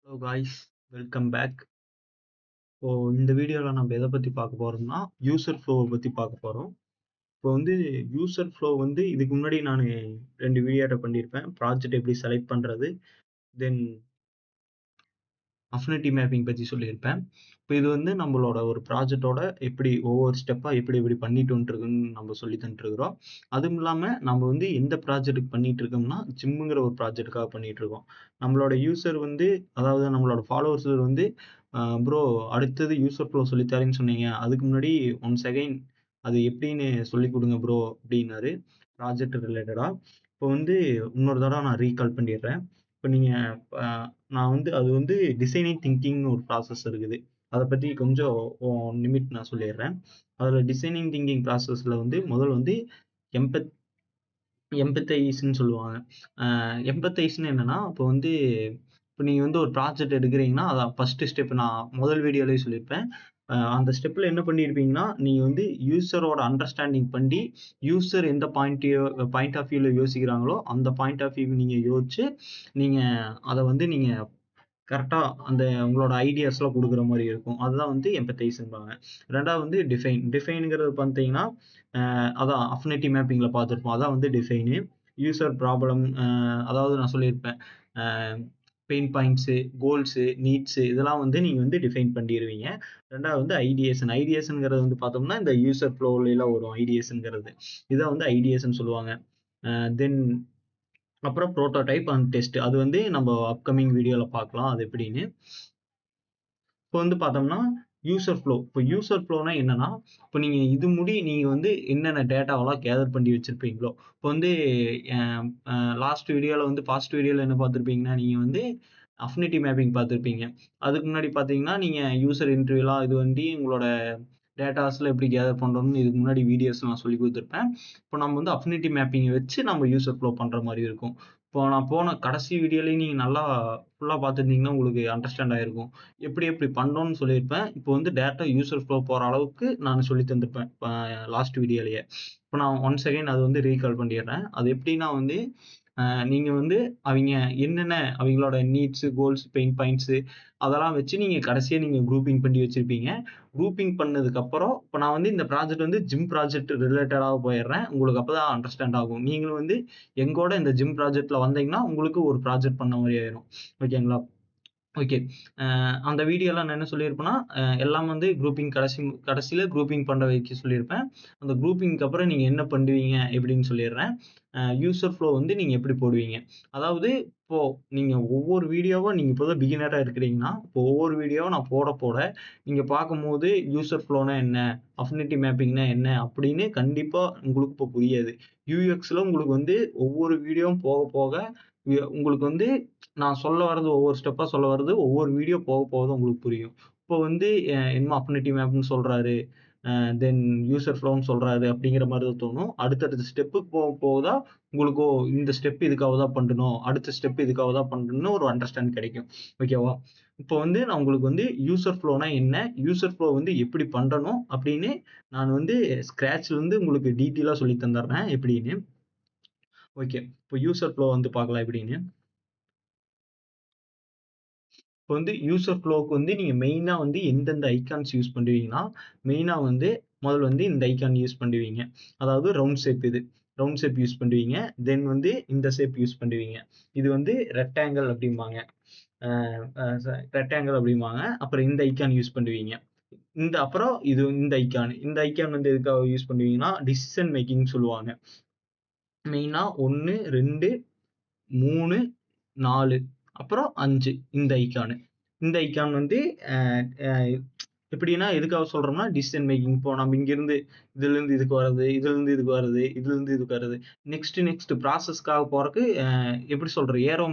Hello guys, welcome back. இப்போ இந்த வீடியோவில் நம்ம எதை பற்றி பார்க்க போகிறோம்னா யூசர் ஃப்ளோவை பற்றி பார்க்க போகிறோம். இப்போ யூசர் ஃப்ளோ இதுக்கு முன்னாடி நான் 2 வீடியோவில் பண்ணியிருப்பேன். ப்ராஜெக்ட் எப்படி செலக்ட் பண்ணுறது, தென் அஃபினிட்டி மேப்பிங் பற்றி சொல்லியிருப்பேன். இப்போ இது நம்மளோட ஒரு ப்ராஜெக்டோட எப்படி ஒவ்வொரு ஸ்டெப்பாக எப்படி எப்படி பண்ணிட்டு வந்துருக்குன்னு நம்ம சொல்லி தந்துட்டுருக்குறோம். அதுவும் இல்லாமல் நம்ம எந்த ப்ராஜெக்ட்டுக்கு பண்ணிட்டு இருக்கோம்னா ஜிம்முங்கிற ஒரு ப்ராஜெக்டுக்காக பண்ணிட்டு இருக்கோம். நம்மளோட யூசர் அதாவது நம்மளோட ஃபாலோவர்ஸ் ப்ரோ அடுத்தது யூசர் ஃப்ளோ சொல்லித்தரேன்னு சொன்னீங்க, அதுக்கு முன்னாடி 1 செகண்ட் அது எப்படின்னு சொல்லி கொடுங்க ப்ரோ அப்படின்னாரு, ப்ராஜெக்ட் ரிலேட்டடாக. இப்போ இன்னொரு தடவை நான் ரீகால் பண்ணிடுறேன். இப்போ நீங்கள் நான் அது டிசைனிங் திங்கிங்னு ஒரு ப்ராசஸ் இருக்குது. அதை பற்றி கொஞ்சம் நிமிட் நான் சொல்லிடுறேன். அதில் டிசைனிங் திங்கிங் ப்ராசஸில் முதல் எம்பத் எம்பத்தைஸ்ன்னு சொல்லுவாங்க. எம்பத்தைஸ்ன்னு என்னன்னா, இப்போ நீங்கள் ஒரு ப்ராஜெக்ட் எடுக்கிறீங்கன்னா அதான் ஃபர்ஸ்ட் ஸ்டெப். நான் முதல் வீடியோலேயே சொல்லியிருப்பேன். அந்த ஸ்டெப்பில் என்ன பண்ணியிருப்பீங்கன்னா, நீங்கள் யூசரோட அண்டர்ஸ்டாண்டிங் பண்ணி யூசர் எந்த பாயிண்ட் ஆஃப் வியூவில் யோசிக்கிறாங்களோ அந்த பாயிண்ட் ஆஃப் வியூ நீங்கள் யோசிச்சு நீங்கள் அதை நீங்கள் கரெக்டாக அந்த உங்களோட ஐடியாஸ்லாம் கொடுக்குற மாதிரி இருக்கும். அதுதான் எம்பத்தைஸ்ன்பாங்க. ரெண்டாவது டிஃபைனுங்கிறது பார்த்தீங்கன்னா, அதான் அஃபினிட்டி மேப்பிங்கில் பார்த்துருப்போம். அதான் டிஃபைனு. யூசர் ப்ராப்ளம், அதாவது நான் சொல்லியிருப்பேன், பெயின் பாயிண்ட்ஸு, கோல்ஸு, நீட்ஸு இதெல்லாம் நீங்கள் டிஃபைன் பண்ணிடுவீங்க. ரெண்டாவது ஐடியேஷன். ஐடியேஷனுங்கிறது பார்த்தோம்னா இந்த யூசர் ஃப்ளோலாம் வரும் ஐடியேஷனுங்கிறது. இதான் ஐடியேஷன் சொல்லுவாங்க. தென் அப்புறம் ப்ரோட்டோடைப் அண்ட் டெஸ்ட். அது நம்ம அப்கமிங் வீடியோவில் பார்க்கலாம் அது எப்படின்னு. இப்போ பார்த்தோம்னா யூசர் ஃப்ளோ. இப்போ யூசர் ஃப்ளோனா என்னன்னா, இப்போ நீங்கள் என்னென்ன டேட்டாவெல்லாம் கேதர் பண்ணி வச்சிருப்பீங்களோ, இப்போ லாஸ்ட் வீடியோவில் ஃபாஸ்ட் வீடியோவில் என்ன பார்த்துருப்பீங்கன்னா, நீங்கள் அஃபினிட்டி மேப்பிங் பார்த்துருப்பீங்க. அதுக்கு முன்னாடி பார்த்தீங்கன்னா, நீங்கள் யூசர் இன்டர்வியூலாம் உங்களோட டேட்டாஸ்ல எப்படி கேதர் பண்ணுறோம்னு இதுக்கு முன்னாடி வீடியோஸ் நான் சொல்லி கொடுத்துருப்பேன். இப்போ நம்ம அஃபினிட்டி மேப்பிங்கை வச்சு நம்ம யூசர் ஃப்ளோ பண்ணுற மாதிரி இருக்கும். இப்போ நான் போன கடைசி வீடியோலையும் நீங்கள் நல்லா ஃபுல்லாக பார்த்துருந்தீங்கன்னா உங்களுக்கு அண்டர்ஸ்டாண்ட் ஆகிருக்கும். எப்படி பண்ணோன்னு சொல்லியிருப்பேன். இப்போ டேரக்டாக யூசர் ஃப்ளோ போகிற அளவுக்கு நான் சொல்லி தந்திருப்பேன் லாஸ்ட் வீடியோலேயே. இப்போ நான் 1 செகண்ட் அது ரீகால் பண்ணிடுறேன். அது எப்படின்னா நீங்கள் அவங்க என்னென்ன அவங்களோட நீட்ஸு, கோல்ஸ், பெயின் பாயிண்ட்ஸு அதெல்லாம் வச்சு நீங்கள் கடைசியாக நீங்கள் குரூப்பிங் பண்ணி வச்சுருப்பீங்க. குரூப்பிங் பண்ணதுக்கப்புறம் இப்போ நான் இந்த ப்ராஜெக்ட் ஜிம் ப்ராஜெக்ட் ரிலேட்டடாக போயிடுறேன். உங்களுக்கு அப்போ தான் அண்டர்ஸ்டாண்ட் ஆகும். நீங்களும் எங்கூட இந்த ஜிம் ப்ராஜெக்டில் வந்தீங்கன்னா உங்களுக்கு ஒரு ப்ராஜெக்ட் பண்ண மாதிரி ஆயிரும். ஓகேங்களா? ஓகே. அந்த வீடியோலாம் நான் என்ன சொல்லியிருப்பேன்னா, எல்லாம் குரூப்பிங் கடைசியில குரூப்பிங் பண்ண வைக்க சொல்லியிருப்பேன். அந்த குரூப்பிங்க்கு அப்புறம் நீங்க என்ன பண்ணுவீங்க எப்படின்னு சொல்லிடுறேன். யூசர் ஃப்ளோ நீங்க எப்படி போடுவீங்க. அதாவது இப்போ நீங்க ஒவ்வொரு வீடியோவா நீங்க இப்போதான் பிகினரா இருக்கிறீங்கன்னா, இப்போ ஒவ்வொரு வீடியோவா நான் போட நீங்க பார்க்கும்போது யூசர் ஃப்ளோனா என்ன, அஃபினிட்டி மேப்பிங்னா என்ன அப்படின்னு கண்டிப்பா உங்களுக்கு இப்போ புரியாது. யூஎக்ஸ்ல உங்களுக்கு ஒவ்வொரு வீடியோவும் போக போக உங்களுக்கு நான் சொல்ல வர்றது ஒவ்வொரு ஸ்டெப்பா சொல்ல வர்றது ஒவ்வொரு வீடியோ போக போக தான் உங்களுக்கு புரியும். இப்போ என்னமோ அஃபினிட்டி மேப்ன்னு சொல்றாரு, தென் யூசர் ஃப்ளோன்னு சொல்றாரு அப்படிங்கிற மாதிரி தான் தோணும். அடுத்தடுத்த ஸ்டெப்புக்கு போக போக தான் உங்களுக்கு இந்த ஸ்டெப் இதுக்காக தான் பண்ணணும், அடுத்த ஸ்டெப் இதுக்காக தான் பண்ணணும்னு ஒரு அண்டர்ஸ்டாண்ட் கிடைக்கும். ஓகேவா? இப்போ நான் உங்களுக்கு யூசர் ஃப்ளோனா என்ன, யூசர் ஃப்ளோ எப்படி பண்ணணும் அப்படின்னு நான் ஸ்க்ராட்ச்ல இருந்து உங்களுக்கு டீட்டெயிலா சொல்லி தந்துடுறேன் எப்படின்னு. ஓகே. இப்போ யூசர் ஃப்ளோ பார்க்கலாம் எப்படின்னு. இப்போ யூசர் ஃப்ளோவுக்கு நீங்க மெயினா எந்தெந்த ஐகான்ஸ் யூஸ் பண்ணுவீங்கன்னா, மெயினா முதல்ல இந்த ஐகான் யூஸ் பண்ணுவீங்க. அதாவது ரவுண்ட் ஷேப் இது. ரவுண்ட் ஷேப் யூஸ் பண்ணுவீங்க. தென் இந்த ஷேப் யூஸ் பண்ணுவீங்க. இது ரெக்டாங்கிள் அப்படிம்பாங்க. அ அ ச ரெக்டாங்கிள் அப்படிம்பாங்க. அப்புறம் இந்த ஐகான் யூஸ் பண்ணுவீங்க. அப்புறம் இந்த ஐகான். இந்த ஐகான் எதுக்காக யூஸ் பண்ணுவீங்கன்னா, டிசிஷன் மேக்கிங் சொல்லுவாங்க. மெயினா 1, 2, 3, 4 அப்புறம் 5 இந்த ஐகானு. இந்த ஐகான் அ அ எப்படின்னா எதுக்காக சொல்றோம்னா, டிசிஷன் மேக்கிங். இப்போ நம்ம இங்கிருந்து இதுலருந்து இதுக்கு வர்றது, இதுலருந்து இதுக்கு வர்றது, இதுலருந்து இதுக்கு வர்றது. நெக்ஸ்ட் ப்ராசஸ்க்காக போறக்கு எப்படி சொல்றது? ஏரோ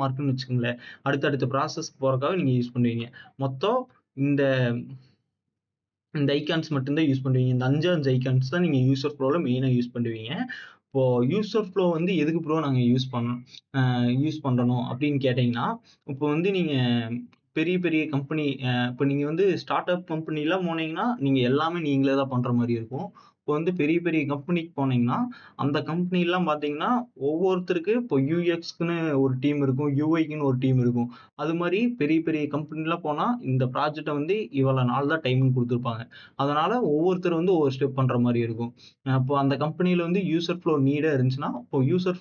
மார்க்ன்னு வச்சுக்கோங்களேன். அடுத்தடுத்த ப்ராசஸ்க்கு போறதுக்காக நீங்க யூஸ் பண்ணுவீங்க. மொத்தம் இந்த இந்த ஐகான்ஸ் மட்டும் தான் யூஸ் பண்ணுவீங்க. இந்த 5 ஐகான்ஸ் தான் நீங்க யூசர் ஃப்ளோல மெயினா யூஸ் பண்ணுவீங்க. இப்போ யூசர் ஃப்ளோ எதுக்கு ப்ரோ நாங்க யூஸ் பண்ணணும் அப்படின்னு கேட்டீங்கன்னா, இப்போ நீங்க பெரிய பெரிய கம்பெனி, இப்போ நீங்க ஸ்டார்ட் அப் கம்பெனிலாம் போனீங்கன்னா நீங்க எல்லாமே நீங்களே தான் பண்ற மாதிரி இருக்கும். இப்போ வந்து பெரிய பெரிய கம்பெனிக்கு போனீங்கன்னா, அந்த கம்பெனிலாம் பார்த்தீங்கன்னா, ஒவ்வொருத்தருக்கு இப்போ யூஎக்ஸ்க்குன்னு ஒரு டீம் இருக்கும். யூஐக்குன்னு ஒரு டீம் இருக்கும். அது மாரி பெரிய பெரிய கம்பெனிலாம் போனா, இந்த ப்ராஜெக்ட்ட வந்து இவ்வளோ நாள் தான் டைம்ன்னு குடுத்துருப்பாங்க. அதனால ஒவ்வொருத்தர் வந்து ஒவ்வொரு ஸ்டெப் பண்ற மாரி இருக்கும். இப்போ அந்த கம்பெனில வந்து யூசர் ஃப்ளோ நீடா இருந்துச்சுன்னா, இப்போ யூசர்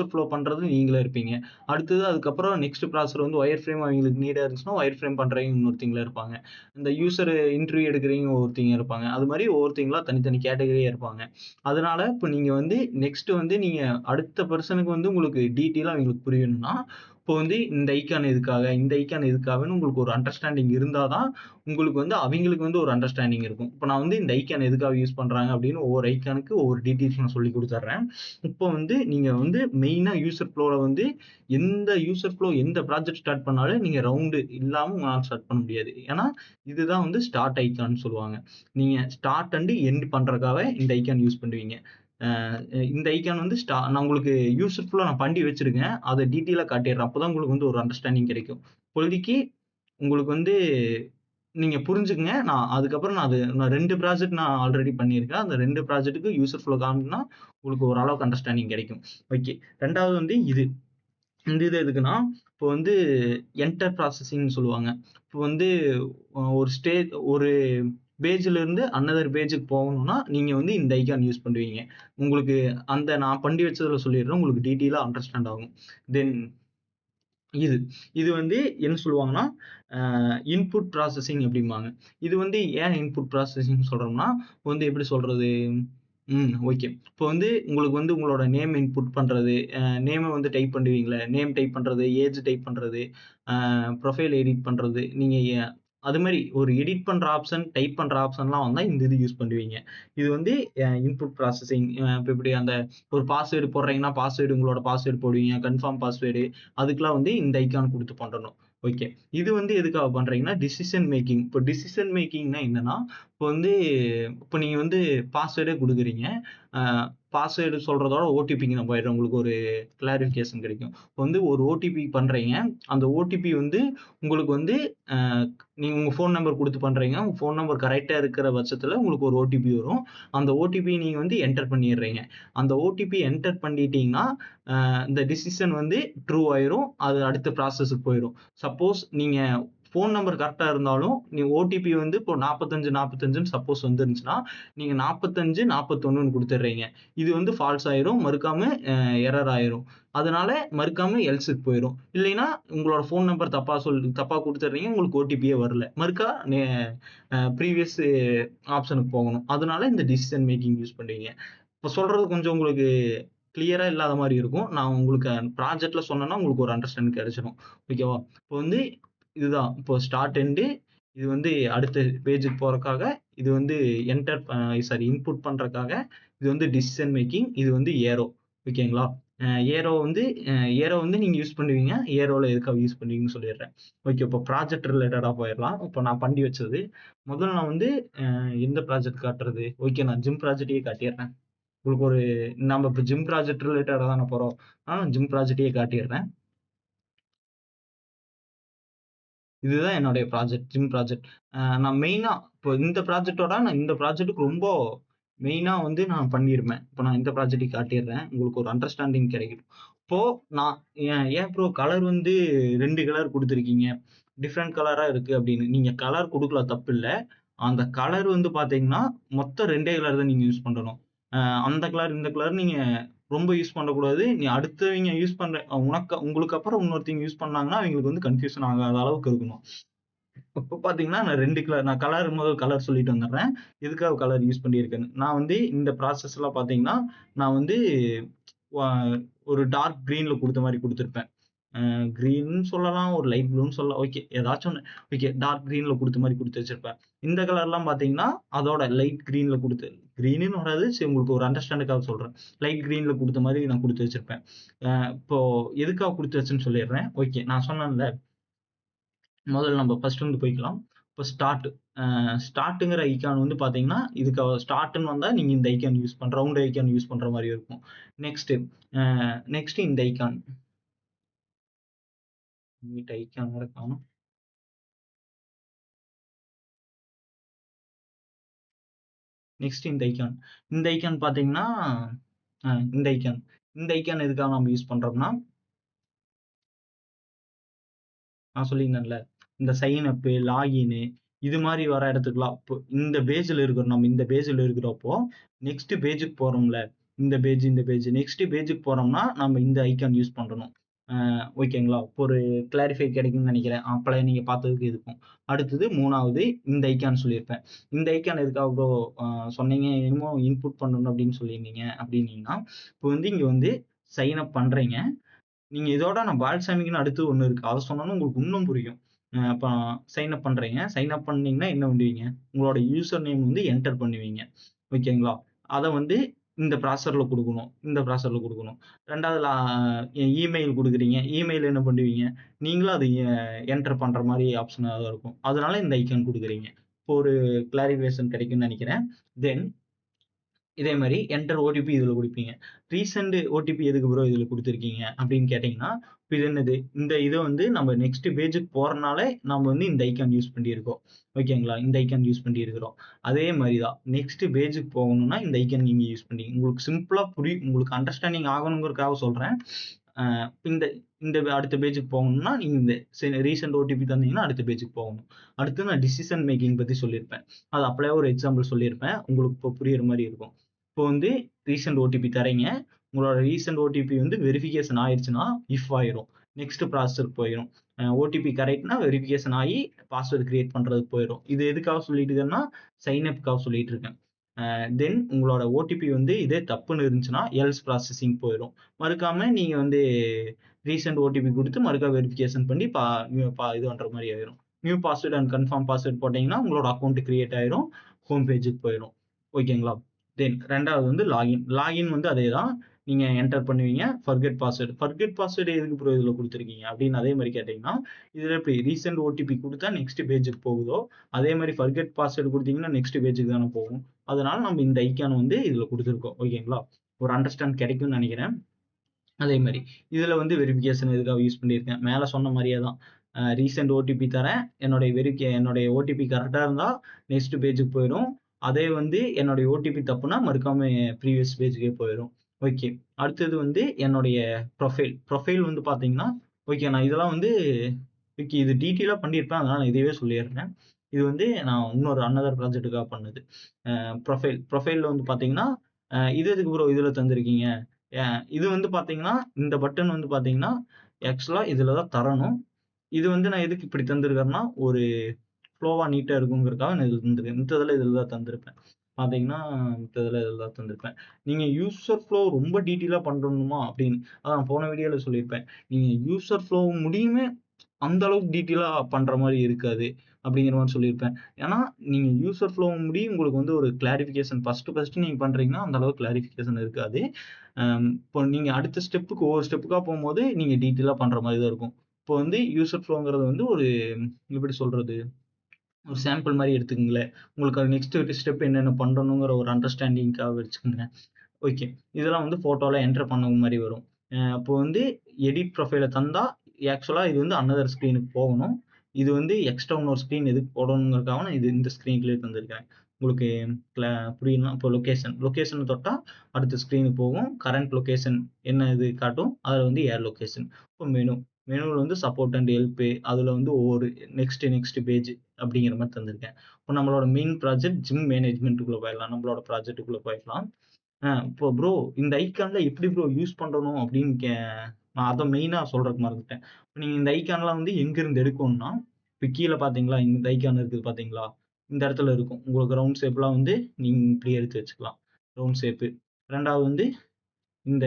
ஃப்ளோ பண்றது நீங்களா இருப்பீங்க. அடுத்தது அதுக்கப்புறம் நெக்ஸ்ட் ப்ராசஸர் வந்து வயர் ஃப்ரேம் அவங்களுக்கு நீடா இருந்துச்சுன்னா, வயர் ஃப்ரேம் பண்றவங்க இன்னொருத்தங்களா இருப்பாங்க. இந்த யூசர் இன்டர்வியூ எடுக்கிறவங்க ஒருத்தங்க இருப்பாங்க. அது மாரி ஒவ்வொருத்தங்களா தனித்தனி கேட்டகரியா இருப்பாங்க. அதனால இப்ப நீங்க வந்து நெக்ஸ்ட் வந்து நீங்க அடுத்த பெர்சனுக்கு வந்து உங்களுக்கு டீட்டெயிலா அவங்களுக்கு புரியணும்னா, இப்போ வந்து இந்த ஐகான் எதுக்காக, இந்த ஐகான் எதுக்காகன்னு உங்களுக்கு ஒரு அண்டர்ஸ்டாண்டிங் இருந்தா தான், உங்களுக்கு வந்து அவிங்களுக்கு வந்து ஒரு அண்டர்ஸ்டாண்டிங் இருக்கும். இப்ப நான் வந்து இந்த ஐகான் எதுக்காக யூஸ் பண்றாங்க அப்படின்னு ஒவ்வொரு ஐகானுக்கு ஒவ்வொரு டீட்டெயில்ஸ் நான் சொல்லிக் குடுத்துர்றேன். இப்போ வந்து நீங்க வந்து மெயினா யூசர் ஃப்ளோல வந்து எந்த யூசர் ஃப்ளோ எந்த ப்ராஜெக்ட் ஸ்டார்ட் பண்ணாலும் நீங்க ரவுண்டு இல்லாம உங்களால ஸ்டார்ட் பண்ண முடியாது. ஏன்னா, இதுதான் வந்து ஸ்டார்ட் ஐகான்னு சொல்லுவாங்க. நீங்க ஸ்டார்ட் அண்ட் எண்ட் பண்றதுக்காக இந்த ஐகான் யூஸ் பண்ணுவீங்க. அ இந்த ஐகான் வந்து நான் உங்களுக்கு யூசர் ஃப்ளோ நான் பண்ணி வச்சிருக்கேன். அத டீட்டெயிலா காட்டிர்றேன். அப்பதான் உங்களுக்கு வந்து ஒரு அண்டர்ஸ்டாண்டிங் கிடைக்கும். இப்போதைக்கு உங்களுக்கு வந்து நீங்க புரிஞ்சுக்கங்க. அதுக்கப்புறம் நான் 2 ப்ராஜெக்ட் நான் ஆல்ரெடி பண்ணியிருக்கேன். அந்த 2 ப்ராஜெக்ட்க்கு யூசர் ஃப்ளோ காமிக்கணும்னா, உங்களுக்கு ஓரளவுக்கு அண்டர்ஸ்டாண்டிங் கிடைக்கும். ஓகே. 2வது வந்து இது. இந்த இது எதுக்குன்னா, இப்போ வந்து என்டர் ப்ராசஸிங்ன்னு சொல்லுவாங்க. இப்போ வந்து ஒரு பேஜ்ல இருந்து அன்னதர் பேஜுக்கு போகணும்னா, நீங்க வந்து இந்த ஐகான் யூஸ் பண்ணுவீங்க. உங்களுக்கு அந்த நான் பண்ணி வச்சதுல சொல்லிடுறேன். உங்களுக்கு டீட்டெயிலா அண்டர்ஸ்டாண்ட் ஆகும். தென் இது. இது வந்து என்ன சொல்லுவாங்கன்னா, இன்புட் ப்ராசஸிங் அப்படிம்பாங்க. இது வந்து ஏன் இன்புட் ப்ராசஸிங் சொல்றோம்னா, வந்து எப்படி சொல்றது? ஓகே. இப்போ வந்து உங்களுக்கு வந்து உங்களோட நேம் இன்புட் பண்றது, நேம வந்து டைப் பண்ணுவீங்கல்ல, நேம் டைப் பண்றது, ஏஜ் டைப் பண்றது, ப்ரொஃபைல் எடிட் பண்றது, நீங்க அது மாரி ஒரு எடிட் பண்ற ஆப்ஷன், டைப் பண்ற ஆப்ஷன்லாம் வந்தா இந்த இது யூஸ் பண்ணுவீங்க. இது வந்து இன்புட் ப்ராசஸிங். இப்ப எப்படி அந்த ஒரு பாஸ்வேர்ட் போடுறீங்கன்னா, உங்களோட பாஸ்வேர்ட் போடுவீங்க. கன்ஃபார்ம் பாஸ்வேர்டு அதுக்கெல்லாம் வந்து இந்த ஐகான் குடுத்து பண்ணணும். ஓகே. இது வந்து எதுக்காக பண்றீங்கன்னா, டிசிஷன் மேக்கிங். இப்போ டிசிஷன் மேக்கிங்னா என்னன்னா, இப்போ வந்து இப்போ நீங்க வந்து பாஸ்வேர்டே குடுக்குறீங்க. அ பாஸ்வேர்டு சொல்றதோட ஓடிபிக்கு நான் போயிடுறேன். உங்களுக்கு ஒரு கிளாரிஃபிகேஷன் கிடைக்கும். இப்போ வந்து ஒரு ஓடிபி பண்றீங்க. அந்த ஓடிபி வந்து உங்களுக்கு வந்து அ நீங்க உங்க ஃபோன் நம்பர் குடுத்து பண்றீங்க. உங்க ஃபோன் நம்பர் கரெக்ட்டா இருக்கிற பட்சத்தில உங்களுக்கு ஒரு ஓடிபி வரும். அந்த ஓடிபி நீங்க வந்து என்டர் பண்ணிடுறீங்க. அந்த ஓடிபி என்டர் பண்ணிட்டீங்கன்னா, இந்த டிசிஷன் வந்து ட்ரூ ஆயிரும். அது அடுத்த ப்ராசஸ்க்கு போயிரும். சப்போஸ் நீங்க ஃபோன் நம்பர் கரெக்ட்டா இருந்தாலும், நீங்க ஓடிபி வந்து இப்போ 45, 45ன்னு சப்போஸ் வந்துருந்துச்சுன்னா, நீங்க 45, 41ன்னு குடுத்துடுறீங்க. இது வந்து ஃபால்ஸ் ஆயிரும். மறுக்காம எரர் ஆயிரும். அதனால மறுக்காம எல்ஸ்க்கு போயிரும். இல்லைன்னா உங்களோட ஃபோன் நம்பர் தப்பா குடுத்துடுறீங்க. உங்களுக்கு ஓடிபியே வரல. மறுக்கா ப்ரீவியஸ் ஆப்ஷனுக்கு போகணும். அதனால இந்த டிசிஷன் மேக்கிங் யூஸ் பண்றீங்க. இப்ப சொல்றது கொஞ்சம் உங்களுக்கு கிளியரா இல்லாத மாரி இருக்கும். நான் உங்களுக்கு ப்ராஜெக்ட்ல சொன்னேன்னா, உங்களுக்கு ஒரு அண்டர்ஸ்டாண்டிங் கிடைச்சிடும். ஓகேவா? இப்போ வந்து இதுதான். இப்போ ஸ்டார்ட் எண்டு இது வந்து அடுத்த பேஜுக்கு போறக்காக, இது வந்து என்டர் சாரி இன்புட் பண்றக்காக, இது வந்து டிசிஷன் மேக்கிங். இது வந்து ஏரோ. ஓகேங்களா? அ ஏரோ வந்து அ ஏரோ வந்து நீங்க யூஸ் பண்ணுவீங்க. ஏரோல எதுக்காக யூஸ் பண்ணுவீங்கன்னு சொல்லிடுறேன். ஓகே. இப்போ ப்ராஜெக்ட் ரிலேட்டடா போயிரலாம். இப்போ நான் பண்ணி வச்சது. முதல்ல நான் வந்து எந்த ப்ராஜெக்ட் காட்டுறது? ஓகே. நான் ஜிம் ப்ராஜெக்ட்டயே காட்டிர்றேன். உங்களுக்கு ஒரு நம்ம இப்ப ஜிம் ப்ராஜெக்ட் ரிலேட்டடா தான போறோம். ஜிம் ப்ராஜெக்ட்டயே காட்டிர்றேன். இதுதான் என்னுடைய ப்ராஜெக்ட், ஜிம் ப்ராஜெக்ட். நான் மெயினா இப்போ இந்த ப்ராஜெக்ட்டோட நான் இந்த ப்ராஜெக்ட்க்கு ரொம்ப மெயினா வந்து நான் பண்ணியிருப்பேன். இப்போ நான் இந்த ப்ராஜெக்ட்டை காட்டிர்றேன். உங்களுக்கு ஒரு அண்டர்ஸ்டாண்டிங் கிடைக்கும். இப்போ நான் ஏன் ப்ரோ கலர் வந்து 2 கலர் குடுத்திருக்கீங்க. டிஃபரண்ட் கலரா இருக்கு அப்படின்னு. நீங்க கலர் குடுக்கலாம் தப்பில்ல. அந்த கலர் வந்து பார்த்தீங்கன்னா, மொத்தம் 2டே கலர் தான் நீங்க யூஸ் பண்ணணும். அ அந்த கலர், இந்த கலர் நீங்க ரொம்ப யூஸ் பண்ணக்கூடாது. நீ அடுத்தவங்க யூஸ் பண்ற உங்களுக்கு அப்புறம் இன்னொருத்தவங்க யூஸ் பண்ணாங்கன்னா, அவங்களுக்கு வந்து கன்ஃப்யூஷன் ஆகாத அளவுக்கு இருக்கணும். இப்ப பார்த்தீங்கன்னா, நான் முதல் கலர் சொல்லிட்டு வந்துடுறேன். எதுக்காக கலர் யூஸ் பண்ணியிருக்கேன்னு. நான் வந்து இந்த ப்ராசஸ்லாம் பார்த்தீங்கன்னா, நான் வந்து வ ஒரு டார்க் கிரீன்ல குடுத்த மாரி குடுத்திருப்பேன். கிரீன்னு சொல்லலாம், ஒரு லைட் ப்ளூன்னு சொல்லலாம். ஓகே. ஏதாச்சும் ஒண்ணு. ஓகே. டார்க் கிரீன்ல குடுத்த மாரி குடுத்து வச்சிருப்பேன். இந்த கலர்லாம் பார்த்தீங்கன்னா, அதோட லைட் கிரீன்ல குடுத்து கிரீனுன்னு வராது. சரி உங்களுக்கு ஒரு அண்டர்ஸ்டாண்டுக்காக சொல்றேன். லைட் கிரீன்ல குடுத்த மாரி நான் குடுத்து வச்சிருப்பேன். இப்போ எதுக்காக குடுத்து வச்சேன்னு சொல்லிடுறேன். ஓகே. நான் சொன்னேன்ல, முதல்ல நம்ம ஃபர்ஸ்ட் வந்து போய்க்கலாம். இப்போ ஸ்டார்ட்ங்கிற ஐகான் வந்து பார்த்தீங்கன்னா, இதுக்கு ஸ்டார்ட்ன்னு வந்தா நீங்க இந்த icon use round icon use பண்ற மாரி இருக்கும். நெக்ஸ்ட் நெக்ஸ்ட் இந்த ஐகான். மீட் ஐகான் வேற காணோம். நெக்ஸ்ட் இந்த ஐக்கான் பார்த்தீங்கன்னா இந்த ஐக்கான் எதுக்காக நம்ம யூஸ் பண்றோம்னா, நான் சொல்லியிருந்தேன்ல, இந்த சைன் அப்பு, லாகின்னு இது மாதிரி வர இடத்துக்குலாம் இப்போ இந்த பேஜ்ல இருக்கிறோம். நம்ம இந்த பேஜ்ல இருக்கிறப்போ நெக்ஸ்ட் பேஜுக்கு போறோம்ல, இந்த பேஜ் நெக்ஸ்ட் பேஜுக்கு போறோம்னா நம்ம இந்த ஐக்கான் யூஸ் பண்ணணும். ஓகேங்களா? இப்போ ஒரு கிளாரிஃபை கிடைக்கும்னு நினைக்கிறேன். அப்பள நீங்க பார்த்ததுக்கு இதுக்கும். அடுத்தது 3வது இந்த ஐக்கான் சொல்லியிருப்பேன். இந்த ஐக்கான் எதுக்காக ப்ரோ சொன்னீங்க, என்னமோ இன்புட் பண்ணணும் அப்படின்னு சொல்லியிருந்தீங்க அப்படின்னீங்கன்னா, இப்போ வந்து இங்க வந்து சைன் அப் பண்றீங்க. நீங்க இதோட நான் பால்சாமிக்னு அடுத்து ஒண்ணு இருக்கு. அத சொன்னோம்னா உங்களுக்கு இன்னும் புரியும். அப்ப சைன் அப் பண்றீங்க. சைன் அப் பண்ணீங்கன்னா என்ன பண்ணுவீங்க? உங்களோட யூசர் நேம் வந்து என்டர் பண்ணுவீங்க. ஓகேங்களா? அத வந்து இந்த ப்ராசஸர்ல குடுக்கணும். இந்த ப்ராசஸர்ல குடுக்கணும். 2வது இமெயில் குடுக்குறீங்க. இமெயில் என்ன பண்ணுவீங்க? நீங்களும் அத என்டர் பண்ற மாரி ஆப்ஷனா தான் இருக்கும். அதனால இந்த ஐகான் குடுக்குறீங்க. இப்போ ஒரு கிளாரிஃபிகேஷன் கிடைக்கும்னு நெனைக்கிறேன். தென் இதே மாரி என்டர் ஓடிபி இதுல குடுப்பீங்க. ரீசென்ட் ஓடிபி எதுக்கு ப்ரோ இதுல குடுத்துருக்கீங்க? அப்படின்னு கேட்டீங்கன்னா, இப்ப இது என்னது? இந்த இத வந்து நம்ம நெக்ஸ்ட் பேஜுக்கு போறனால நம்ம வந்து இந்த ஐகான் யூஸ் பண்ணியிருக்கோம். ஓகேங்களா? இந்த ஐகான் யூஸ் பண்ணியிருக்கிறோம். அதே மாரி தான். நெக்ஸ்ட் பேஜுக்கு போகணும்னா இந்த ஐகான் நீங்க யூஸ் பண்ணீங்க. உங்களுக்கு சிம்பிளா புரியும். உங்களுக்கு அண்டர்ஸ்டாண்டிங் ஆகணுங்கிறதுக்காக சொல்றேன். அ இந்த இந்த அடுத்த பேஜுக்கு போகணும்னா, நீங்க இந்த ரீசென்ட் ஓடிபி தந்தீங்கன்னா அடுத்த பேஜுக்கு போகணும். அடுத்து நான் டிசிஷன் மேக்கிங் பத்தி சொல்லியிருப்பேன். அது அப்படியே ஒரு எக்ஸாம்பிள் சொல்லியிருப்பேன். உங்களுக்கு இப்போ புரியிற மாரி இருக்கும். இப்போ வந்து ரீசென்ட் ஓடிபி தர்றீங்க. உங்களோட ரீசென்ட் ஓடிபி வந்து வெரிஃபிகேஷன் ஆயிருச்சுன்னா, இஃப் ஆயிரும். நெக்ஸ்ட் ப்ராசஸருக்கு போயிரும். ஓடிபி கரெக்ட்னா வெரிஃபிகேஷன் ஆயி பாஸ்வேர்ட் கிரியேட் பண்றதுக்கு போயிரும். இது எதுக்காக சொல்லிட்டு இருக்கேன்னா, சைன் அப்க்காக சொல்லிட்டு இருக்கேன். தென் உங்களோட ஓடிபி வந்து இதே தப்புன்னு இருந்துச்சுன்னா, எல்ஸ் ப்ராசஸிங் போயிரும். மறுக்காம நீங்க வந்து ரீசென்ட் ஓடிபி குடுத்து மறுக்கா வெரிஃபிகேஷன் பண்ணி இது பண்ற மாரி ஆயிரும். New password and confirm password போட்டீங்கன்னா, உங்களோட அக்கவுண்ட் கிரியேட் ஆயிரும். ஹோம் பேஜுக்கு போயிரும். ஓகேங்களா? தென் 2வது வந்து லாகின். லாகின் வந்து அதேதான். நீங்க என்டர் பண்ணுவீங்க. Forget password. ஃபர்கெட் பாஸ்வேர்ட் எதுக்கு ப்ரோ இதுல குடுத்துருக்கீங்க? அப்படின்னு அதே மாரி கேட்டீங்கன்னா, இதுல எப்படி ரீசென்ட் ஓடிபி குடுத்தா நெக்ஸ்ட் பேஜுக்கு போகுதோ, அதே மாரி ஃபர்கெட் பாஸ்வேர்ட் குடுத்தீங்கன்னா நெக்ஸ்ட் பேஜுக்கு தானே போகும். அதனால நம்ம இந்த ஐகான் வந்து இதுல குடுத்துருக்கோம். ஓகேங்களா? ஒரு அண்டர்ஸ்டாண்ட் கிடைக்கும்னு நெனைக்கிறேன். அதே மாரி இதுல வந்து வெரிஃபிகேஷன் எதுக்காக யூஸ் பண்ணியிருக்கேன். மேல சொன்ன மாரியே தான். ரீசென்ட் ஓடிபி தரேன். என்னுடைய ஓடிபி கரெக்ட்டா இருந்தா நெக்ஸ்ட் பேஜுக்கு போயிரும். அதே வந்து என்னுடைய ஓடிபி தப்புனா மறுக்காம ப்ரீவியஸ் பேஜுக்கே போயிரும். ஓகே. அடுத்தது வந்து என்னுடைய ப்ரொஃபைல். ப்ரொஃபைல் வந்து பார்த்தீங்கன்னா, ஓகே நான் இதெல்லாம் வந்து ஓகே இது டீட்டெயிலா பண்ணியிருப்பேன். அதனால நான் இதையே சொல்லிடுறேன். இது வந்து நான் இன்னொரு அனதர் ப்ராஜெக்ட்டுக்காக பண்ணது. ப்ரொஃபைல்ல வந்து பார்த்தீங்கன்னா, இது எதுக்கு ப்ரோ இதுல தந்திருக்கீங்க? இது வந்து பார்த்தீங்கன்னா, இந்த பட்டன் வந்து பார்த்தீங்கன்னா, ஆக்சுவலா இதுல தான் தரணும். இது வந்து நான் எதுக்கு இப்படி தந்திருக்கேன்னா, ஒரு ஃப்ளோவா நீட்டா இருக்குங்கிறதுக்காக நான் இதுல தந்திருக்கேன். மித்ததெல்லாம் இதுல தான் தந்திருப்பேன். பார்த்தீங்கன்னா, மித்ததெல்லாம் இதுல தான் தந்திருப்பேன். நீங்க யூசர் ஃப்ளோ ரொம்ப டீட்டெயிலா பண்ணணுமா அப்படின்னு, அதான் போன வீடியோல சொல்லியிருப்பேன். நீங்க யூசர் ஃப்ளோ முடியுமே அந்த அளவுக்கு டீட்டெயிலா பண்ற மாரி இருக்காது. அப்படிங்கிற மாரி சொல்லியிருப்பேன். ஏன்னா, நீங்க யூசர் ஃப்ளோ முடிய உங்களுக்கு வந்து ஒரு கிளாரிஃபிகேஷன் ஃபர்ஸ்ட் நீங்க பண்றீங்கன்னா, அந்த அளவுக்கு கிளாரிஃபிகேஷன் இருக்காது. இப்போ நீங்க அடுத்த ஸ்டெப்புக்கு ஒவ்வொரு ஸ்டெப்புக்கா போம்போது, நீங்க டீட்டெயிலா பண்ற மாரி தான் இருக்கும். இப்போ வந்து யூசர் ஃப்ளோங்கிறது வந்து ஒரு எப்படி சொல்றது? ஒரு சாம்பிள் மாரி எடுத்துக்கங்களேன். உங்களுக்கு அது நெக்ஸ்ட் ஸ்டெப் என்னென்ன பண்ணணுங்கிற ஒரு அண்டர்ஸ்டாண்டிங்காக வச்சுக்கோங்க. ஓகே. இதெல்லாம் வந்து ஃபோட்டோல என்டர் பண்ண மாரி வரும். அப்போ வந்து எடிட் ப்ரொஃபைல தந்தா, ஆக்சுவலா இது வந்து அனதர் ஸ்க்ரீனுக்கு போகணும். இது வந்து எக்ஸ்ட்ரா இன்னொரு ஸ்க்ரீன் எதுக்கு போடணுங்கிறதுக்காக நான் இது இந்த ஸ்க்ரீன்குள்ளயே தந்திருக்கேன். உங்களுக்கு புரியும்னா இப்போ லொகேஷன தொட்டா அடுத்த ஸ்க்ரீனுக்கு போகும். கரண்ட் லொகேஷன் என்ன இது காட்டும். அதுல வந்து ஏர் லொகேஷன். இப்போ மெனுல வந்து சப்போர்ட் அண்ட் ஹெல்ப் அதுல வந்து ஒவ்வொரு நெக்ஸ்ட் பேஜ் அப்படிங்கிற மாரி தந்திருக்கேன். இப்போ நம்மளோட மெயின் ப்ராஜெக்ட் ஜிம் மேனேஜ்மென்ட்க்குள்ள போயிடலாம். நம்மளோட ப்ராஜெக்ட்க்குள்ள போயிடலாம். இப்போ ப்ரோ இந்த ஐகான்ல எப்படி ப்ரோ யூஸ் பண்ணணும் அப்படின்னு நான் அத மெயினா சொல்றதுக்கு மறந்துட்டேன். இப்ப நீங்க இந்த ஐகான்லாம் வந்து எங்கிருந்து எடுக்கணும்னா, இப்ப கீழ பார்த்தீங்களா? இந்த ஐகான் இருக்குது பார்த்தீங்களா? இந்த இடத்துல இருக்கும். உங்களுக்கு ரவுண்ட் ஷேப்லாம் வந்து நீங்க இப்படி எடுத்து வச்சுக்கலாம். Round shape. 2வது வந்து இந்த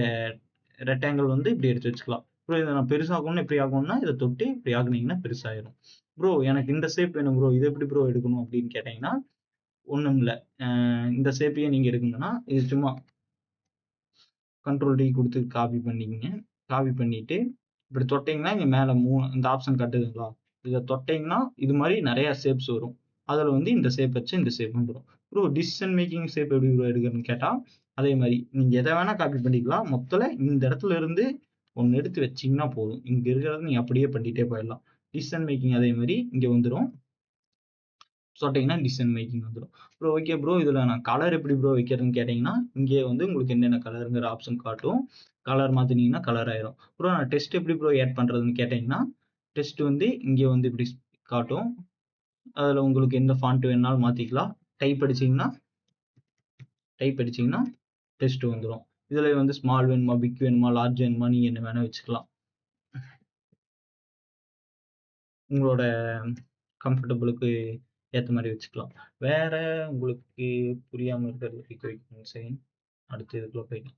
ரெக்டாங்கிள் வந்து இப்படி எடுத்து வச்சுக்கலாம். ப்ரோ இத நான் பெருசாக்கணும்னா எப்படி ஆக்கணும்னா, இத தொட்டு இப்படி ஆக்குனீங்கன்னா பெருசாயிரும். ப்ரோ எனக்கு இந்த ஷேப் வேணும் ப்ரோ. இது எப்படி ப்ரோ எடுக்கணும் அப்படின்னு கேட்டீங்கன்னா, ஒண்ணும் இல்ல. இந்த ஷேப்பயே நீங்க எடுக்கணும்னா, இது சும்மா கண்ட்ரோல் டி குடுத்து காப்பி பண்ணிக்கங்க. காப்பி பண்ணிட்டு, இப்படி தொட்டீங்கன்னா, இங்க மேல இந்த ஆப்ஷன் காட்டுதுங்களா? இத தொட்டீங்கன்னா, இது மாரி நெறைய ஷேப்ஸ் வரும். அதுல வந்து இந்த ஷேப் வச்சு இந்த ஷேப் வந்துரும். ப்ரோ டிசிஷன் மேக்கிங் ஷேப் எப்படி ப்ரோ எடுக்குறதுன்னு கேட்டா, அதே மாரி நீங்க எத வேணா காப்பி பண்ணிக்கலாம். மொத்தல இந்த இடத்துல இருந்து ஒண்ணு எடுத்து வச்சீங்கன்னா போதும். இங்க இருக்கிறத நீங்க அப்படியே பண்ணிட்டே போயிடலாம். டிசிஷன் மேக்கிங் அதே மாரி இங்க வந்துரும். தொட்டீங்கன்னா டிசிஷன் மேக்கிங் வந்துரும். Bro okay bro. இதுல நான் கலர் எப்படி ப்ரோ வைக்கிறதுன்னு கேட்டீங்கன்னா, இங்கே வந்து உங்களுக்கு என்னென்ன கலருங்கிற ஆப்ஷன் காட்டும். கலர் மாத்துனீங்கன்னா கலர் ஆயிரும். ப்ரோ நான் டெக்ஸ்ட் எப்படி ப்ரோ ஆட் பண்றதுன்னு கேட்டீங்கன்னா, டெக்ஸ்ட் வந்து இங்கே வந்து இப்படி காட்டும். அதுல உங்களுக்கு எந்த ஃபாண்ட் வேணுனாலும் மாத்திக்கலாம். டைப் அடிச்சீங்கன்னா டெக்ஸ்ட் வந்துரும். இதுல வந்து ஸ்மால் வேணுமா, பிக் வேணுமா, லார்ஜ் வேணுமா நீங்க என்ன வேணா வச்சுக்கலாம். உங்களோட கம்ஃபர்டபுளுக்கு ஏத்த மாதிரி வச்சுக்கலாம். வேற உங்களுக்கு புரியாம இருக்கிறது சரி. அடுத்து இதுக்குள்ள போய்க்கலாம்.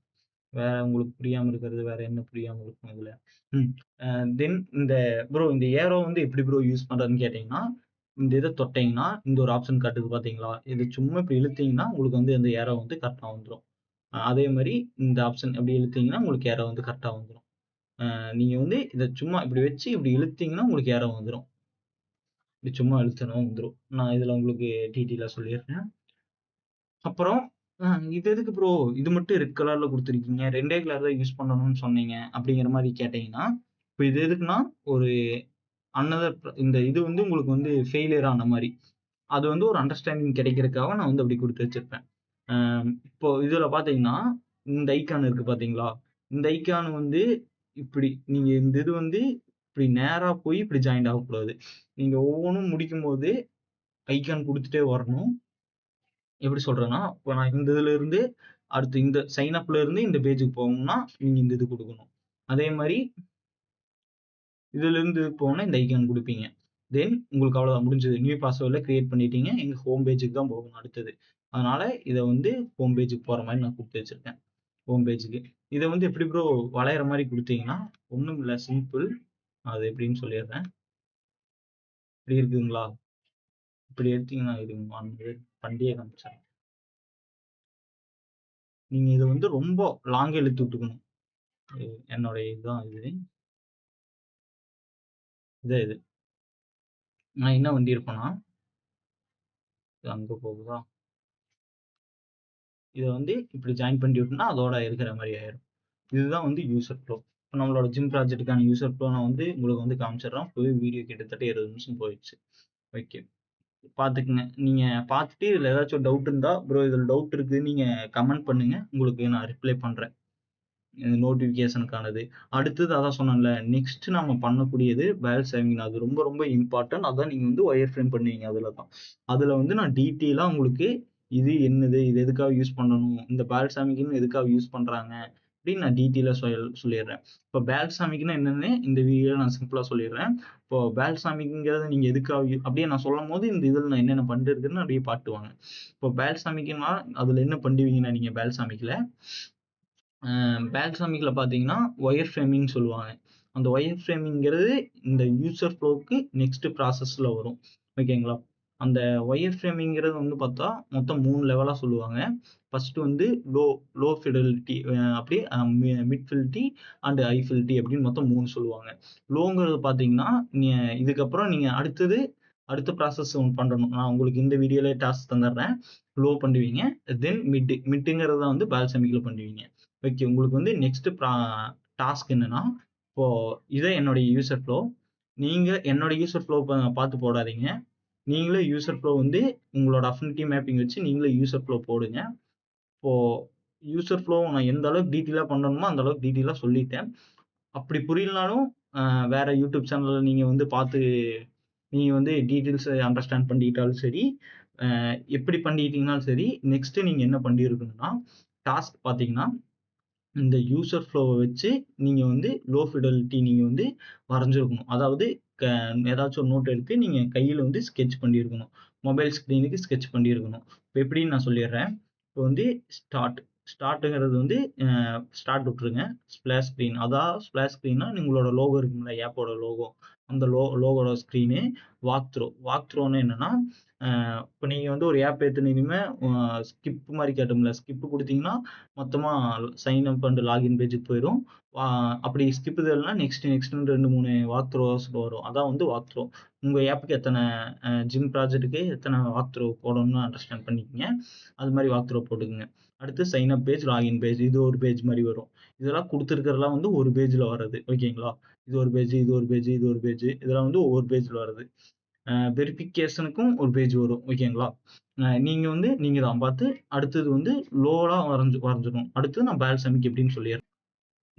வேற உங்களுக்கு புரியாம இருக்கிறது வேற என்ன புரியாம இருக்கும் இதுல? தென் இந்த ஏரோ வந்து எப்படி ப்ரோ யூஸ் பண்றதுன்னு கேட்டீங்கன்னா, இந்த இத தொட்டீங்கன்னா, இந்த ஒரு ஆப்ஷன் காட்டுது பார்த்தீங்களா? இது சும்மா இப்படி இழுத்தீங்கன்னா, உங்களுக்கு வந்து அந்த ஏரோ வந்து கரெக்ட்டா வந்துரும். அதே மாரி இந்த ஆப்ஷன் அப்படி இழுத்தீங்கன்னா, உங்களுக்கு ஏரோ வந்து கரெக்ட்டா வந்துரும். நீங்க வந்து இத சும்மா இப்படி வச்சு இப்படி இழுத்தீங்கன்னா, உங்களுக்கு ஏரோ வந்துரும். இப்படி சும்மா இழுத்தனா வந்துரும். நான் இதுல உங்களுக்கு டீட்டெயிலா சொல்லிடுறேன். அப்புறம் இது எதுக்கு ப்ரோ இது மட்டும் ரெட் கலர்ல குடுத்துருக்கீங்க? 2டே கலர் தான் யூஸ் பண்ணணும்னு சொன்னீங்க. அப்படிங்கிற மாரி கேட்டீங்கன்னா, இப்ப இது எதுக்குன்னா, ஒரு இந்த இது வந்து உங்களுக்கு வந்து ஃபெயிலியர் ஆன மாரி. அது வந்து ஒரு அண்டர்ஸ்டாண்டிங் கிடைக்கிறதுக்காக நான் வந்து அப்படி குடுத்து வச்சிருப்பேன். அ இப்போ இதுல பார்த்தீங்கன்னா, இந்த ஐகான் இருக்கு பார்த்தீங்களா? இந்த ஐகான் வந்து இப்படி நீங்க இந்த இது வந்து இப்படி நேரா போய் இப்படி ஜாயிண்ட் ஆகக்கூடாது. நீங்க ஒவ்வொன்னும் முடிக்கும்போது ஐகான் குடுத்துட்டே வரணும். எப்படி சொல்றேன்னா, இப்ப நான் இந்த இதுல இருந்து அடுத்து இந்த சைன் அப்ல இருந்து இந்த பேஜ்க்கு போகணும்னா, நீங்க இந்த இது குடுக்கணும். அதே மாரி இதிலிருந்து போனா இந்த ஐகான் குடுப்பீங்க. தென் உங்களுக்கு அவ்வளவுதான் முடிஞ்சது. நியூ பாஸ்வேர்ட்ல கிரியேட் பண்ணிட்டீங்க. எங்க ஹோம் பேஜ்க்கு தான் போகணும் அடுத்தது. அதனால இத வந்து ஹோம் பேஜ்க்கு போற மாரி நான் குடுத்து வச்சிருக்கேன். ஹோம் பேஜ்க்கு. இத வந்து எப்படி ப்ரோ வளையற மாரி குடுத்தீங்கன்னா, ஒண்ணும் இல்ல சிம்பிள். அது எப்படின்னு சொல்லிடுறேன். இப்படி இருக்குங்களா? இப்படி எடுத்தீங்கன்னா இருங்க வந்து பண்டிகை காமிச்சேன். நீங்க இத வந்து ரொம்ப லாங்கா இழுத்து விட்டுக்கணும். என்னுடைய இதுதான் இது. இதான் இது. நான் என்ன பண்ணியிருப்பேன்னா, இது அங்க போகுதா? இத வந்து இப்படி ஜாயின் பண்ணி விட்டோம்னா, அதோட இருக்கிற மாரி ஆயிரும். இதுதான் வந்து யூசர் ஃப்ளோ. இப்ப நம்மளோட ஜிம் ப்ராஜெக்ட்டுக்கான யூசர் ஃப்ளோ நான் வந்து உங்களுக்கு வந்து காமிச்சிடுறேன். இப்பவே வீடியோ கிட்டத்தட்ட 20 நிமிஷம் போயிடுச்சு. ஓகே. பார்த்துக்குங்க. நீங்க பார்த்துட்டு இதுல ஏதாச்சும் டவுட் இருந்தா, ப்ரோ இதுல டவுட் இருக்கு நீங்க கமெண்ட் பண்ணுங்க. உங்களுக்கு நான் ரிப்ளை பண்றேன். நோட்டிஃபிகேஷனுக்கானது. அடுத்தது அதான் சொன்னேன்ல, நெக்ஸ்ட் நம்ம பண்ணக்கூடியது பேலன்ஸ் சேவிங். அது ரொம்ப ரொம்ப இம்பார்ட்டன்ட். அதான் நீங்க வந்து ஒயர் ஃப்ரேம் பண்ணுவீங்க அதுல தான். அதுல வந்து நான் டீட்டெயிலா உங்களுக்கு இது என்னது? இது எதுக்காக யூஸ் பண்ணணும்? இந்த பால்சாமிக்ன்னு எதுக்காக யூஸ் பண்றாங்க? அப்படின்னு நான் டீட்டெயிலா சொல்லிடுறேன். இப்போ பால்சாமிக்னா என்னன்னு இந்த வீடியோல நான் சிம்பிளா சொல்லிடுறேன். இப்போ பால்சாமிக்ங்கிறத நீங்க எதுக்காக அப்படியே நான் சொல்லும்போது இந்த இதுல நான் என்னென்ன பண்ணிருக்கேன்னு அப்படியே பாட்டுவாங்க. இப்போ பால்சாமிக்னா அதுல என்ன பண்ணுவீங்கன்னா நீங்க பால்சாமிக்ல பால்சாமிக்ல பார்த்தீங்கன்னா, ஒயர் ஃப்ரேமிங்ன்னு சொல்லுவாங்க. அந்த ஒயர் ஃப்ரேமிங்கிறது இந்த யூசர் ஃப்ளோவுக்கு நெக்ஸ்ட் ப்ராசஸ்ல வரும். ஓகேங்களா? அந்த ஒயர் ஃப்ரேமிங்கிறது வந்து பார்த்தா, மொத்தம் 3 லெவலா சொல்லுவாங்க. ஃபர்ஸ்ட் வந்து லோ லோ ஃபிடெலிட்டி அப்படியே மிட் ஃபிடெலிட்டி அண்ட் ஹை ஃபிடெலிட்டி அப்படின்னு மொத்தம் 3 சொல்லுவாங்க. லோங்கிறது பார்த்தீங்கன்னா, நீங்க இதுக்கப்புறம் நீங்க அடுத்த ப்ராசஸ் ஒண்ணு பண்ணணும். நான் உங்களுக்கு இந்த வீடியோலயே டாஸ்க் தந்துடுறேன். லோ பண்ணுவீங்க. தென் மிட்டுங்கிறத வந்து பால்சாமிக்ல பண்ணுவீங்க. ஓகே. உங்களுக்கு வந்து நெக்ஸ்ட் டாஸ்க் என்னன்னா, இப்போ இதான் என்னுடைய யூசர் ஃப்ளோ. நீங்க என்னோட யூசர் ஃப்ளோ பார்த்து போடாதீங்க. நீங்களே யூசர் ஃப்ளோ வந்து உங்களோட அஃபினிட்டி மேப்பிங் வச்சு நீங்களே யூசர் ஃப்ளோ போடுங்க. இப்போ யூசர் ஃப்ளோ நான் எந்த அளவுக்கு டீட்டெயிலா பண்ணணுமோ, அந்த அளவுக்கு டீட்டெயிலா சொல்லிட்டேன். அப்படி புரியலனாலும் வேற யூடியூப் சேனல்ல நீங்க வந்து பார்த்து நீங்க வந்து டீட்டெயில்ஸ் அண்டர்ஸ்டாண்ட் பண்ணிக்கிட்டாலும் சரி, எப்படி பண்ணிக்கிட்டீங்கனாலும் சரி, நெக்ஸ்ட் நீங்க என்ன பண்ணியிருக்கணும்னா, டாஸ்க் பார்த்தீங்கன்னா இந்த யூசர் ஃப்ளோவ வச்சு நீங்க வந்து லோ ஃபிடெலிட்டி நீங்க வந்து வரைஞ்சிருக்கணும். அதாவது க ஏதாச்சும் ஒரு நோட் எடுத்து நீங்க கையில வந்து ஸ்கெட்ச் பண்ணியிருக்கணும். மொபைல் ஸ்க்ரீனுக்கு ஸ்கெட்ச் பண்ணியிருக்கணும். இப்ப எப்படின்னு நான் சொல்லிடுறேன். இப்ப வந்து ஸ்டார்ட் ஸ்டார்ட்ங்கிறது வந்து ஸ்டார்ட் விட்டுருங்க. ஸ்ப்ளாஷ் ஸ்க்ரீன் ஸ்ப்ளாஷ் ஸ்க்ரீன்னா உங்களோட லோகோ இருக்கும்ல ஆப்போட லோகோ. அந்த லோகோட ஸ்க்ரீனு. வாக் த்ரோன்னா என்னன்னா, இப்ப நீங்க வந்து ஒரு ஆப் ஏத்துனீங்கமே ஸ்கிப் மாரி காட்டும்ல. ஸ்கிப் குடுத்தீங்கன்னா மொத்தமா சைன் அப் அண்ட் லாகின் பேஜ்க்கு போயிரும். ஆ அப்படி ஸ்கிப் இதெல்னா நெக்ஸ்ட்ன்னு 2, 3 வாக் த்ரோஸ் வரும். அதான் வந்து வாக் த்ரோ. உங்க ஆப்க்கு எத்தன ஜிம் ப்ராஜெக்ட்க்கு எத்தன வாக் த்ரோ போடணும்னு அண்டர்ஸ்டாண்ட் பண்ணிக்கங்க. அது மாரி வாக் த்ரோ போட்டுக்கங்க. அடுத்து sign up page, login page இது ஒரு பேஜ் மாரி வரும். இதெல்லாம் குடுத்திருக்கிறதெல்லாம் வந்து ஒரு பேஜ்ல வர்றது. ஓகேங்களா? இது ஒரு பேஜ், இது ஒரு பேஜ், இது ஒரு பேஜ். இதெல்லாம் வந்து ஒவ்வொரு பேஜ்ல வர்றது. வெரிஃபிகேஷனுக்கும் ஒரு பேஜ் வரும். ஓகேங்களா? நீங்க தான் பார்த்து அடுத்தது லோடா வரைஞ்சிடணும். அடுத்து நான் பால்சமிக் எப்படின்னு சொல்லிடுறேன்.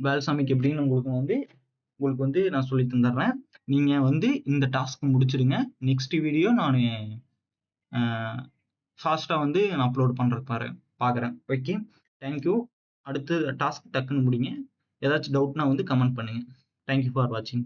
பால்சமிக் எப்படின்னு உங்களுக்கு நான் சொல்லி தந்துடுறேன். நீங்க இந்த டாஸ்க் முடிச்சிடுங்க. நெக்ஸ்ட் வீடியோ நான் ஃபாஸ்டா நான் அப்லோட் பண்றதுக்கு பார்க்குறேன். ஓகே. தேங்க்யூ. அடுத்து டாஸ்க் டக்குன்னு முடிங்க. ஏதாச்சும் டவுட்னா கமெண்ட் பண்ணுங்க. தேங்க்யூ ஃபார் வாட்சிங்.